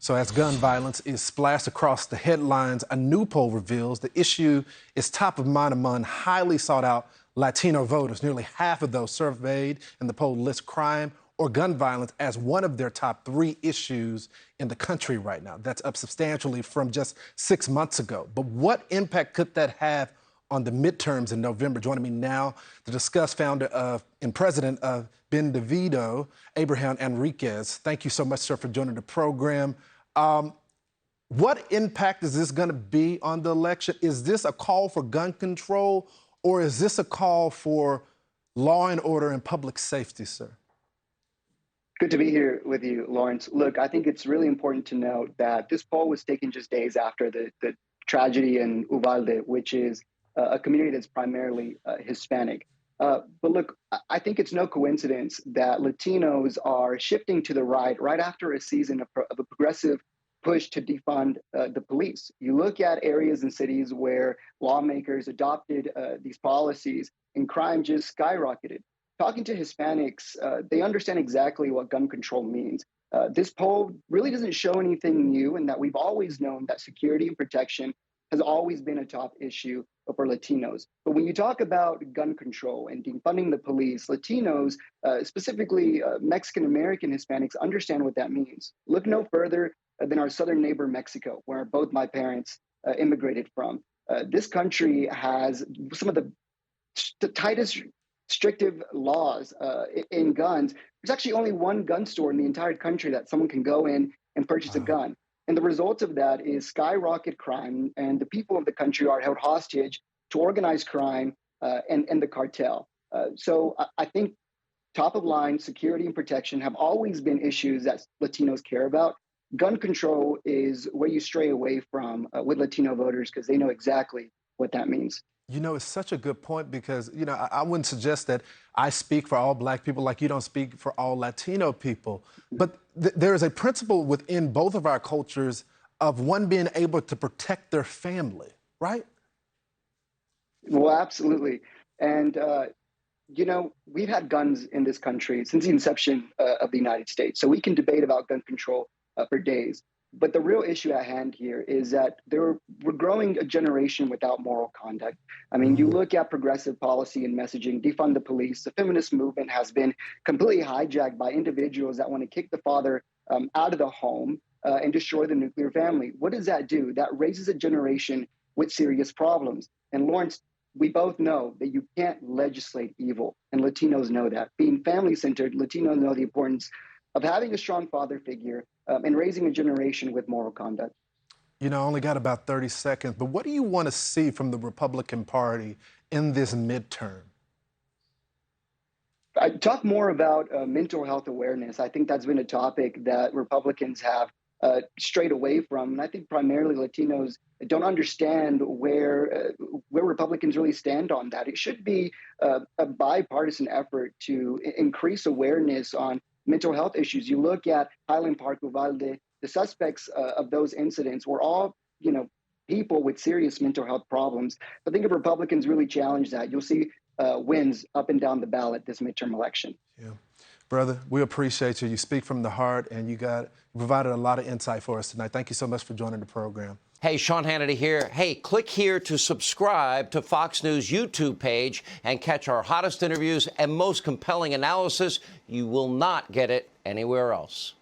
So as gun violence is splashed across the headlines, a new poll reveals the issue is top of mind among highly sought out Latino voters. Nearly half of those surveyed in the poll list crime or gun violence as one of their top 3 issues in the country right now. That's up substantially from just 6 months ago. But what impact could that have on the midterms in November? Joining me now to discuss, founder of and president of Bienvenido, Abraham Enriquez. Thank you so much, sir, for joining the program. What impact is this going to be on the election? Is this a call for gun control, or is this a call for law and order and public safety, sir? Good to be here with you, Lawrence. Look, I think it's really important to note that this poll was taken just days after the tragedy in Uvalde, which is a community that's primarily Hispanic. But look, I think it's no coincidence that Latinos are shifting to the right after a season of a progressive push to defund the police. You look at areas and cities where lawmakers adopted these policies and crime just skyrocketed. Talking to Hispanics, they understand exactly what gun control means. This poll really doesn't show anything new, in that we've always known that security and protection has always been a top issue for Latinos. But when you talk about gun control and defunding the police, Latinos, specifically Mexican-American Hispanics, understand what that means. Look no further than our southern neighbor, Mexico, where both my parents immigrated from. This country has some of the tightest restrictive laws in guns. There's actually only one gun store in the entire country that someone can go in and purchase a gun. And the result of that is skyrocket crime, and the people of the country are held hostage to organized crime and the cartel. So I think top of line, security and protection have always been issues that Latinos care about. Gun control is where you stray away from with Latino voters, because they know exactly what that means. You know, it's such a good point, because, you know, I wouldn't suggest that I speak for all Black people like you don't speak for all Latino people. But there is a principle within both of our cultures of one being able to protect their family, right? Well, absolutely. And, you know, we've had guns in this country since the inception of the United States. So we can debate about gun control for days. But the real issue at hand here is that we're growing a generation without moral conduct. I mean, you look at progressive policy and messaging, defund the police. The feminist movement has been completely hijacked by individuals that want to kick the father out of the home and destroy the nuclear family. What does that do? That raises a generation with serious problems. And Lawrence, we both know that you can't legislate evil, and Latinos know that. Being family-centered, Latinos know the importance of having a strong father figure and raising a generation with moral conduct. You know, I only got about 30 seconds, but what do you want to see from the Republican Party in this midterm? I talk more about mental health awareness. I think that's been a topic that Republicans have strayed away from. And I think primarily Latinos don't understand where Republicans really stand on that. It should be a bipartisan effort to increase awareness on mental health issues. You look at Highland Park, Uvalde, the suspects of those incidents were all, you know, people with serious mental health problems. I think if Republicans really challenge that, you'll see wins up and down the ballot this midterm election. Yeah. Brother, we appreciate you. You speak from the heart, and you provided a lot of insight for us tonight. Thank you so much for joining the program. Hey, Sean Hannity here. Hey, click here to subscribe to Fox News YouTube page and catch our hottest interviews and most compelling analysis. You will not get it anywhere else.